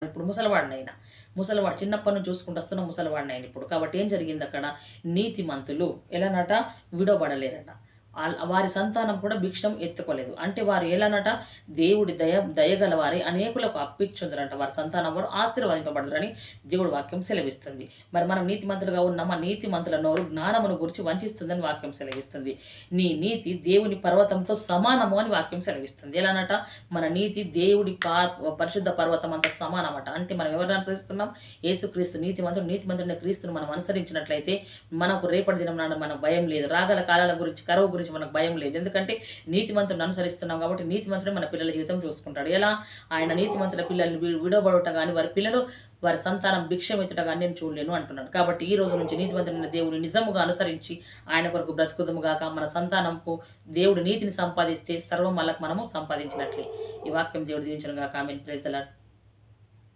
ఇప్పుడు ముసలివాడినైనా ముసలివాడు చిన్నప్పటి నుంచి చూసుకుంటూ వస్తున్న ముసలివాడినైనా ఇప్పుడు. కాబట్టి ఏం జరిగింది అక్కడ? నీతిమంతులు ఎలానట? విడవబడలేరట. వారి సంతానం కూడా భిక్షం ఎత్తుకోలేదు. అంటే వారు ఎలానట? దేవుడి దయగల వారి అనేకులకు అప్పిచ్చుందరంట. వారి సంతానం వారు ఆశీర్వదింపబడరని దేవుడు వాక్యం సెలవిస్తుంది. మరి మనం నీతిమంతులుగా ఉన్నామా? నీతిమంతుల నోరు జ్ఞానమును గురించి వంచిస్తుందని వాక్యం సెలవిస్తుంది. నీ నీతి దేవుని పర్వతంతో సమానము అని వాక్యం సెలవిస్తుంది. ఎలానట? మన నీతి దేవుడి పరిశుద్ధ పర్వతం అంత సమానమట. అంటే మనం ఎవరిని అనుసరిస్తున్నాం? యేసుక్రీస్తు నీతిమంతుడు. నీతిమంతుడిని క్రీస్తుని మనం అనుసరించినట్లయితే మనకు రేపటి దినం నాడు మనకు భయం లేదు. రాగల కాలాల గురించి, కరువు గురించి మనకు భయం లేదు. ఎందుకంటే నీతిమంతుడిని అనుసరిస్తున్నాం కాబట్టి నీతిమంతుడే మన పిల్లల జీవితం చూసుకుంటాడు. ఎలా? ఆయన నీతిమంతుల పిల్లల్ని విడవబడుట కానీ వారి పిల్లలు వారి సంతానం భిక్షమెత్తుట కానీ నేను చూడలేను అంటున్నాడు. కాబట్టి ఈ రోజు నుంచి నీతిమంతుడైన దేవుని నిజముగా అనుసరించి ఆయన కొరకు బ్రతుకుదుముగాక. మన సంతానంకు దేవుడు నీతిని సంపాదిస్తే సర్వం మనకు మనము సంపాదించినట్లే. ఈ వాక్యం దేవుడు దీవించును గాక. ఆమేన్. Praise the lord.